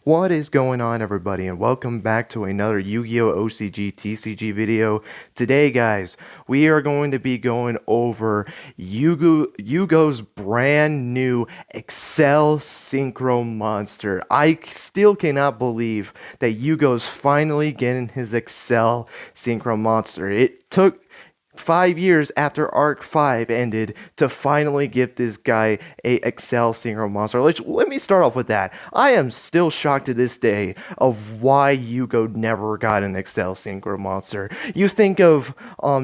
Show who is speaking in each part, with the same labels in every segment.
Speaker 1: What is going on, everybody, and welcome back to another Yu-Gi-Oh! OCG TCG video. Today, guys, we are going to be going over Yugioh's brand new Accel Synchro Monster. I still cannot believe that Yugioh's finally getting his Accel Synchro Monster. It took 5 years after Arc 5 ended to finally give this guy a Accel Synchro Monster. Let me start off with that. I am still shocked to this day of why Yugioh never got an Accel Synchro Monster. You think of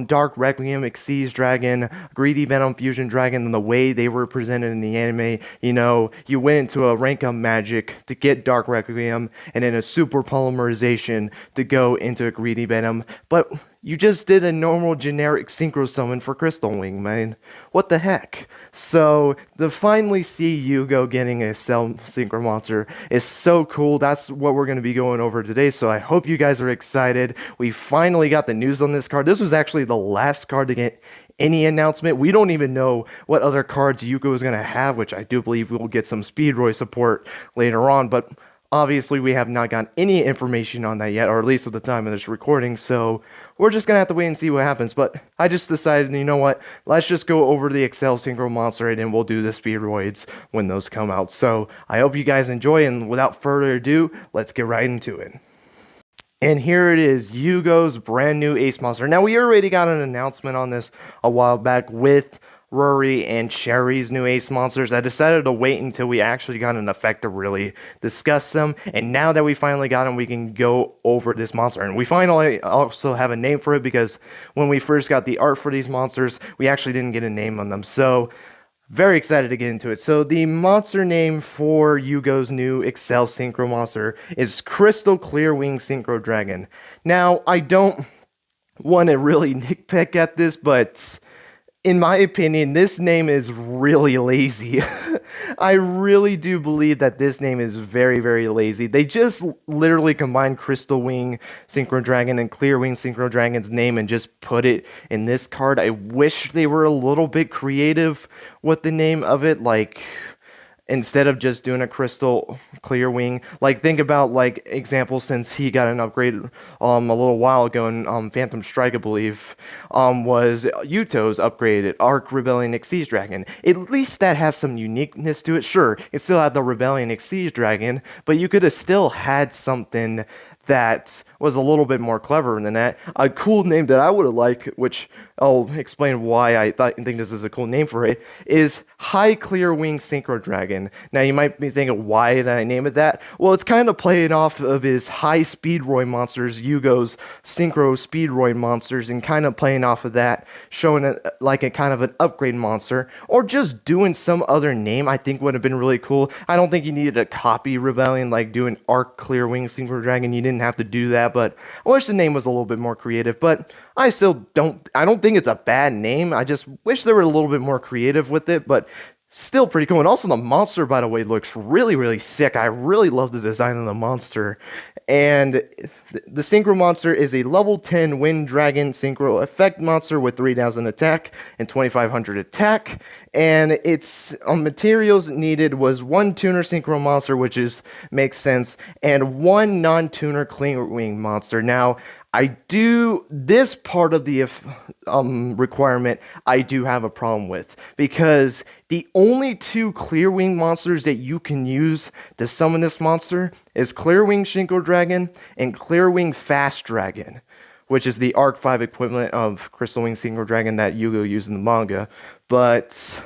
Speaker 1: Dark Requiem, Xyz Dragon, Greedy Venom Fusion Dragon, and the way they were presented in the anime. You know, you went into a rank up magic to get Dark Requiem, and then a super polymerization to go into a Greedy Venom, but you just did a normal generic synchro summon for Crystal Wing, man. What the heck? So, to finally see Yugioh getting a Accel Synchro Monster is so cool. That's what we're going to be going over today, so I hope you guys are excited. We finally got the news on this card. This was actually the last card to get any announcement. We don't even know what other cards Yugioh is going to have, which I do believe we will get some Speedroy support later on, but obviously, we have not gotten any information on that yet, or at least at the time of this recording, so we're just gonna have to wait and see what happens. But I just decided, you know what, let's just go over the Accel Synchro Monster, and then we'll do the Speedroids when those come out. So, I hope you guys enjoy, and without further ado, let's get right into it. And here it is, Yugioh's brand new Ace Monster. Now, we already got an announcement on this a while back with Rory and Sherry's new Ace Monsters. I decided to wait until we actually got an effect to really discuss them, and now that we finally got them, we can go over this monster. And we finally also have a name for it, because when we first got the art for these monsters, we actually didn't get a name on them. So, very excited to get into it. So, the monster name for Yugioh's new Accel Synchro Monster is Crystal Clearwing Synchro Dragon. Now, I don't want to really nitpick at this, but in my opinion, this name is really lazy. I really do believe that this name is very, very lazy. They just literally combined Crystal Wing Synchro Dragon and Clear Wing Synchro Dragon's name and just put it in this card. I wish they were a little bit creative with the name of it, like instead of just doing a Crystal Clear Wing. Like, think about, like, example, since he got an upgrade a little while ago in Phantom Strike, I believe, was Yuto's upgraded Arc Rebellion Xyz Dragon. At least that has some uniqueness to it. Sure, it still had the Rebellion Xyz Dragon, but you could have still had something that was a little bit more clever than that. A cool name that I would have liked, which I'll explain why I think this is a cool name for it, is High Clear Wing Synchro Dragon. Now, you might be thinking, why did I name it that? Well, it's kind of playing off of his High Speedroy monsters, Yugioh's Synchro Speedroy monsters, and kind of playing off of that, showing it like a kind of an upgrade monster, or just doing some other name I think would have been really cool. I don't think you needed to copy Rebellion, like doing Arc Clear Wing Synchro Dragon. You didn't have to do that, but I wish the name was a little bit more creative. But I don't think it's a bad name. I just wish they were a little bit more creative with it, but still pretty cool. And also the monster, by the way, looks really, really sick. I really love the design of the monster. And the Synchro Monster is a level 10 Wind Dragon Synchro Effect Monster with 3,000 attack and 2,500 attack. And its materials needed was one Tuner Synchro Monster, which makes sense, and one non-tuner Clear Wing Monster. Now, this part of the requirement I do have a problem with, because the only two Clear Wing monsters that you can use to summon this monster is Clear Wing Synchro Dragon and Clear Wing Fast Dragon, which is the Arc 5 equivalent of Crystal Wing Synchro Dragon that Yugioh used in the manga. But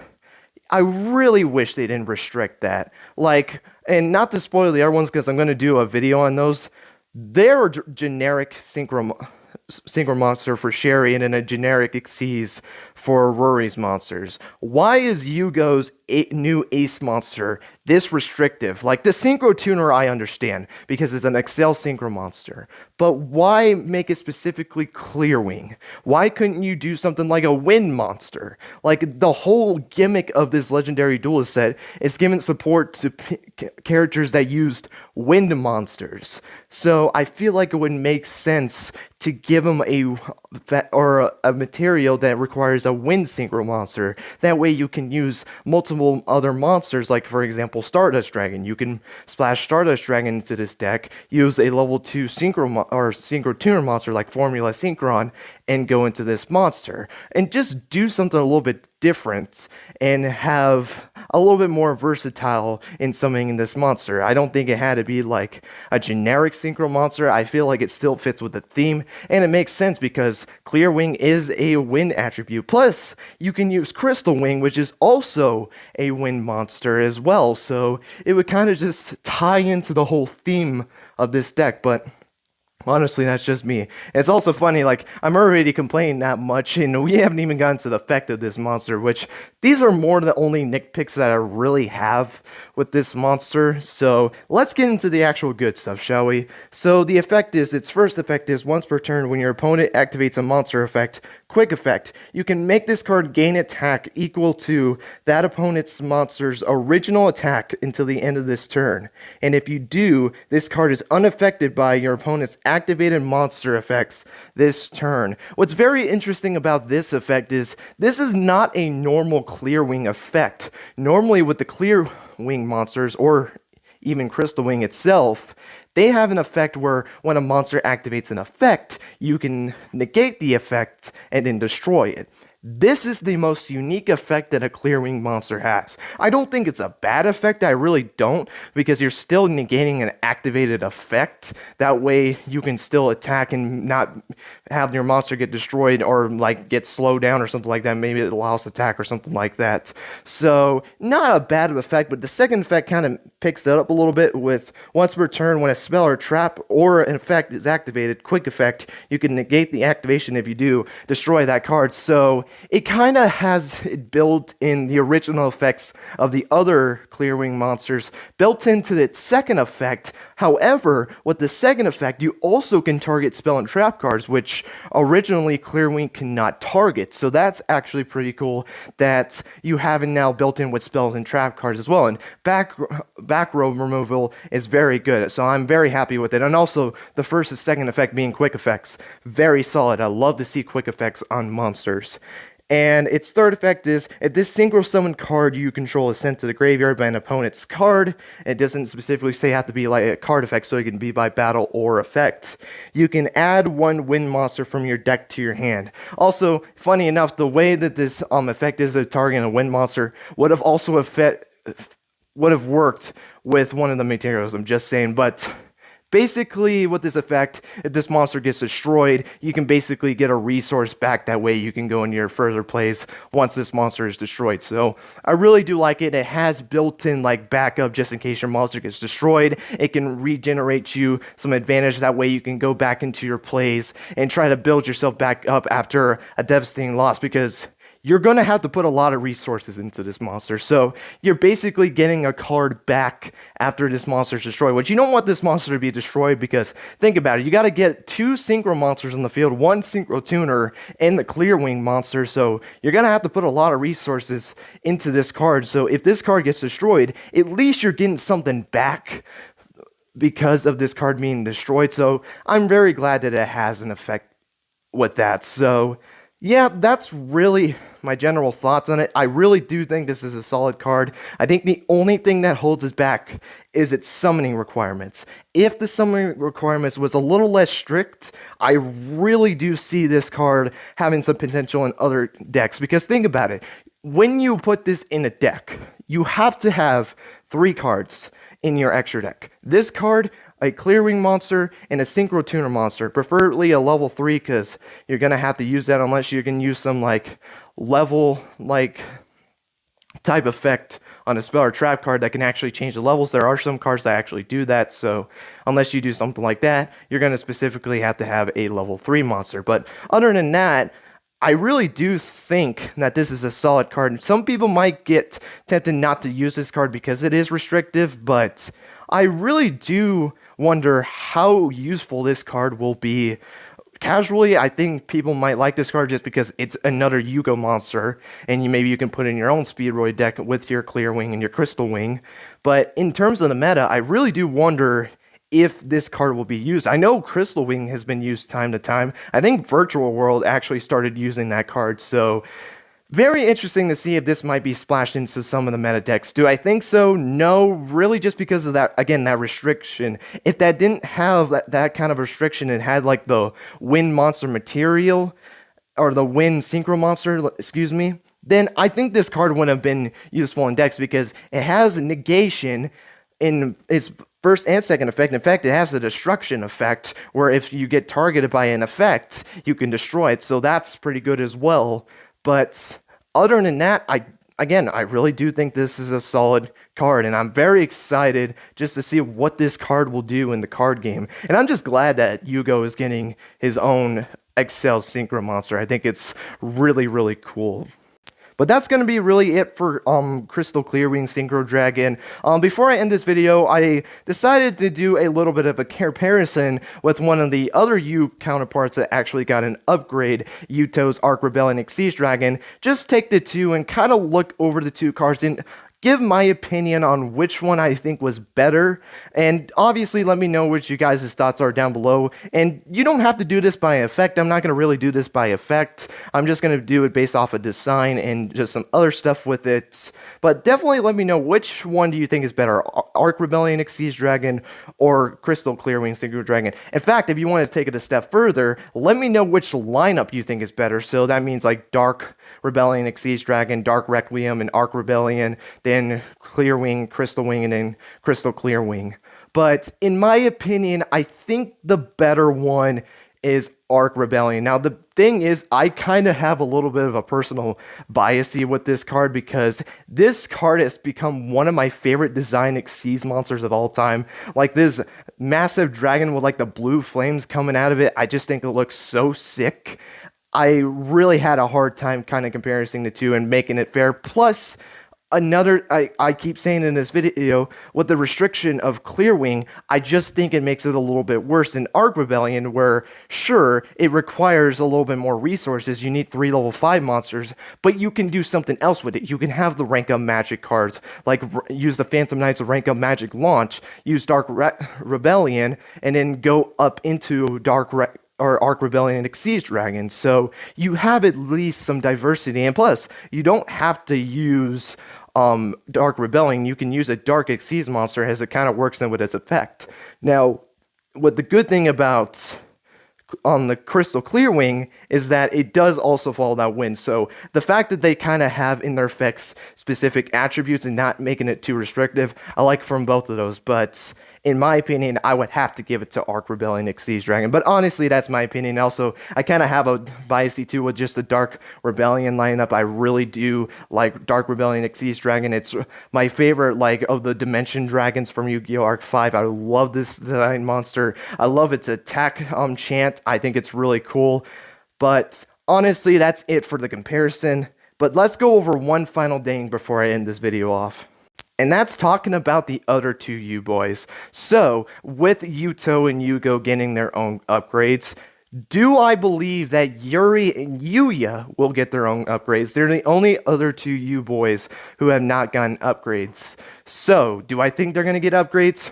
Speaker 1: I really wish they didn't restrict that. Like, and not to spoil the other ones, because I'm going to do a video on those. They're a generic synchro monster for Sherry, and then a generic Xyz for Rory's monsters. Why is Yugioh's new Ace Monster this restrictive? Like, the Synchro Tuner I understand, because it's an Accel Synchro Monster. But why make it specifically Clear Wing? Why couldn't you do something like a Wind Monster? Like, the whole gimmick of this Legendary Duelist set is giving support to characters that used Wind Monsters. So I feel like it would make sense to give them or a material that requires a wind synchro monster. That way you can use multiple other monsters, like for example Stardust Dragon. You can splash Stardust Dragon into this deck, use a level 2 synchro tuner monster like Formula Synchron, and go into this monster and just do something a little bit different and have a little bit more versatile in summoning this monster. I don't think it had to be like a generic synchro monster. I feel like it still fits with the theme, and it makes sense because Clear Wing is a wind attribute. Plus, you can use Crystal Wing, which is also a wind monster as well, so it would kind of just tie into the whole theme of this deck. But honestly, that's just me. It's also funny, like, I'm already complaining that much, and we haven't even gotten to the effect of this monster, which these are more the only nitpicks that I really have with this monster. So let's get into the actual good stuff, shall we? So the effect is, its first effect is, once per turn, when your opponent activates a monster effect, quick effect, you can make this card gain attack equal to that opponent's monster's original attack until the end of this turn. And if you do, this card is unaffected by your opponent's activated monster effects this turn. What's very interesting about this effect is this is not a normal Clear Wing effect. Normally with the Clear Wing monsters, or even Crystal Wing itself, they have an effect where when a monster activates an effect, you can negate the effect and then destroy it. This is the most unique effect that a Clear Wing monster has. I don't think it's a bad effect, I really don't, because you're still negating an activated effect. That way you can still attack and not have your monster get destroyed or like get slowed down or something like that. Maybe it allows attack or something like that. So not a bad effect, but the second effect kind of picks that up a little bit with once per turn when a spell or trap or an effect is activated, quick effect, you can negate the activation. If you do, destroy that card. So it kind of has it built in the original effects of the other Clear Wing monsters built into its second effect. However, with the second effect, you also can target spell and trap cards, which originally Clear Wing cannot target. So that's actually pretty cool that you have it now built in with spells and trap cards as well. And back row removal is very good, so I'm very happy with it. And also the first and second effect being quick effects, very solid. I love to see quick effects on monsters. And its third effect is, if this synchro summon card you control is sent to the graveyard by an opponent's card, it doesn't specifically say it have to be like a card effect, so it can be by battle or effect, you can add one wind monster from your deck to your hand. Also, funny enough, the way that this effect is targeting a wind monster would have also worked with one of the materials, I'm just saying. But basically, with this effect, if this monster gets destroyed, you can basically get a resource back. That way you can go into your further plays once this monster is destroyed. So I really do like it. It has built-in like backup just in case your monster gets destroyed. It can regenerate you some advantage. That way you can go back into your plays and try to build yourself back up after a devastating loss, because you're going to have to put a lot of resources into this monster. So you're basically getting a card back after this monster is destroyed, which you don't want this monster to be destroyed, because think about it. You got to get 2 synchro monsters in the field, 1 synchro tuner, and the Clear Wing monster. So you're going to have to put a lot of resources into this card. So if this card gets destroyed, at least you're getting something back because of this card being destroyed. So I'm very glad that it has an effect with that. So yeah, that's really my general thoughts on it. I really do think this is a solid card. I think the only thing that holds us back is its summoning requirements. If the summoning requirements was a little less strict, I really do see this card having some potential in other decks. Because think about it, when you put this in a deck, you have to have 3 cards in your extra deck. This card, a Clear Wing monster, and a Synchro Tuner monster, preferably a level 3, because you're going to have to use that unless you can use some like level like type effect on a spell or trap card that can actually change the levels. There are some cards that actually do that, so unless you do something like that, you're going to specifically have to have a level 3 monster. But other than that, I really do think that this is a solid card. Some people might get tempted not to use this card because it is restrictive, but I really do wonder how useful this card will be. Casually, I think people might like this card just because it's another Yugioh monster, and maybe you can put in your own Speedroid deck with your Clear Wing and your Crystal Wing. But in terms of the meta, I really do wonder if this card will be used. I know Crystal Wing has been used time to time. I think Virtual World actually started using that card, so very interesting to see if this might be splashed into some of the meta decks. Do I think so? No, really just because of that, again, that restriction. If that didn't have that kind of restriction and had like the Wind Monster material, or the Wind Synchro Monster, excuse me, then I think this card wouldn't have been useful in decks because it has negation in its first and second effect. In fact, it has a destruction effect where if you get targeted by an effect, you can destroy it. So that's pretty good as well. But other than that, I really do think this is a solid card, and I'm very excited just to see what this card will do in the card game. And I'm just glad that Yugioh is getting his own Accel Synchro Monster. I think it's really, really cool. But that's going to be really it for Crystal Clearwing Synchro Dragon. Before I end this video, I decided to do a little bit of a comparison with one of the other U counterparts that actually got an upgrade, Yugioh's Arc Rebellion Exceed Dragon. Just take the two and kind of look over the two cards and give my opinion on which one I think was better, and obviously let me know what you guys' thoughts are down below. And you don't have to do this by effect. I'm not going to really do this by effect. I'm just going to do it based off of design and just some other stuff with it. But definitely let me know which one do you think is better, Arc Rebellion Exceed Dragon or Crystal Clearwing Synchro Dragon. In fact, if you want to take it a step further, let me know which lineup you think is better. So that means like Dark Rebellion Exceed Dragon, Dark Requiem, and Arc Rebellion, then Clearwing, Crystal Wing, and then Crystal Clearwing. But in my opinion, I think the better one is Arc Rebellion. Now, the thing is, I kind of have a little bit of a personal bias with this card because this card has become one of my favorite design Exceed monsters of all time. Like this massive dragon with like the blue flames coming out of it, I just think it looks so sick. I really had a hard time kind of comparing the two and making it fair. Plus, another, I keep saying in this video, with the restriction of Clearwing, I just think it makes it a little bit worse in Arc Rebellion, where, sure, it requires a little bit more resources. You need 3 level 5 monsters, but you can do something else with it. You can have the rank up magic cards, like use the Phantom Knights of rank up magic launch, use Dark Rebellion, and then go up into Arc Rebellion and Exceed Dragon. So you have at least some diversity, and plus, you don't have to use Dark Rebellion. You can use a Dark Exceed monster as it kind of works in with its effect. Now, what the good thing about the Crystal Clearwing is that it does also follow that wind. So the fact that they kind of have in their effects specific attributes and not making it too restrictive, I like from both of those. But in my opinion, I would have to give it to Arc Rebellion Exceed Dragon. But honestly, that's my opinion. Also, I kind of have a bias too with just the Dark Rebellion lineup. I really do like Dark Rebellion Exceed Dragon. It's my favorite, like, of the Dimension Dragons from Yu-Gi-Oh! Arc 5. I love this design monster. I love its attack chant. I think it's really cool. But honestly, that's it for the comparison. But let's go over one final thing before I end this video off. And that's talking about the other two U-boys. So, with Yugioh and Yugioh getting their own upgrades, do I believe that Yuri and Yuya will get their own upgrades? They're the only other two U-boys who have not gotten upgrades. So, do I think they're going to get upgrades?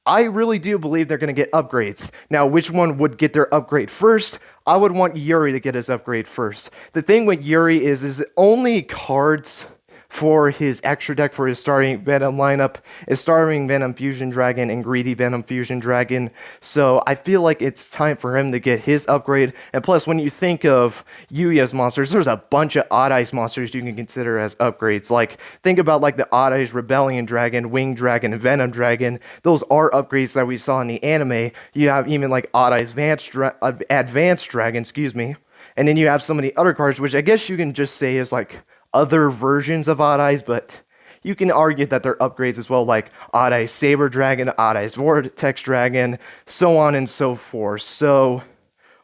Speaker 1: I really do believe they're going to get upgrades. Now, which one would get their upgrade first? I would want Yuri to get his upgrade first. The thing with Yuri is only cards for his extra deck for his starting Venom lineup is Starving Venom Fusion Dragon and Greedy Venom Fusion Dragon. So I feel like it's time for him to get his upgrade. And plus, when you think of Yuya's monsters, there's a bunch of Odd Eyes monsters you can consider as upgrades. Like, think about like the Odd Eyes Rebellion Dragon, Wing Dragon, and Venom Dragon. Those are upgrades that we saw in the anime. You have even like Odd Eyes Advanced Dragon, excuse me. And then you have some of the other cards, which I guess you can just say is like other versions of Odd Eyes, but you can argue that they're upgrades as well, like Odd Eyes Saber Dragon, Odd Eyes Vortex Dragon, so on and so forth. So,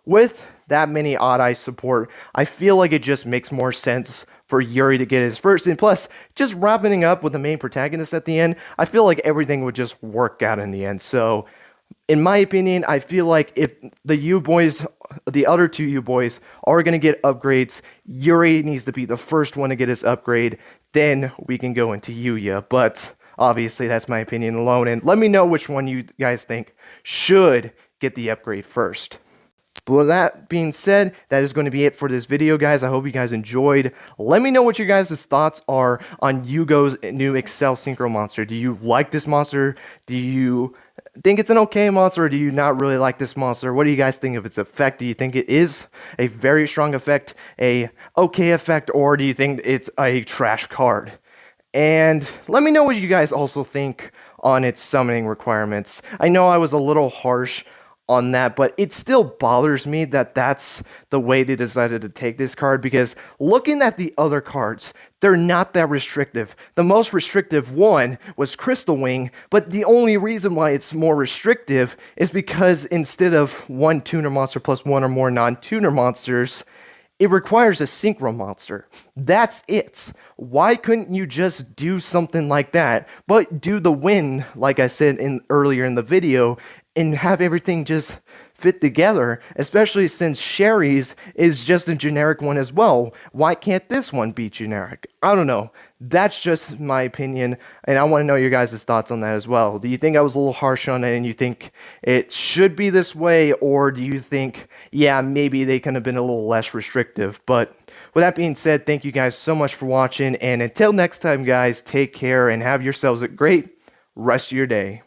Speaker 1: with that many Odd Eyes support, I feel like it just makes more sense for Yuri to get his first, and plus, just wrapping up with the main protagonist at the end, I feel like everything would just work out in the end. So, in my opinion, I feel like if the U-boys, the other two U-boys, are going to get upgrades, Yuri needs to be the first one to get his upgrade, then we can go into Yuya. But Obviously, that's my opinion alone, and let me know which one you guys think should get the upgrade first. But with that being said, that is going to be it for this video, guys. I hope you guys enjoyed. Let me know what your guys' thoughts are on Yugioh's new Accel Synchro monster. Do you like this monster? Do you think it's an okay monster, or do you not really like this monster? What do you guys think of its effect? Do you think it is a very strong effect, a okay effect, or do you think it's a trash card? And let me know what you guys also think on its summoning requirements. I know I was a little harsh on that, but it still bothers me that that's the way they decided to take this card, because looking at the other cards, they're not that restrictive. The most restrictive one was Crystal Wing, but the only reason why it's more restrictive is because instead of one tuner monster plus one or more non-tuner monsters, it requires a synchro monster. That's it. Why couldn't you just do something like that, but do the win, like I said earlier in the video, and have everything just fit together, especially since Sherry's is just a generic one as well. Why can't this one be generic? I don't know. That's just my opinion, and I want to know your guys' thoughts on that as well. Do you think I was a little harsh on it and you think it should be this way, or do you think, yeah, maybe they could have been a little less restrictive? But with that being said, thank you guys so much for watching, and until next time, guys, take care and have yourselves a great rest of your day.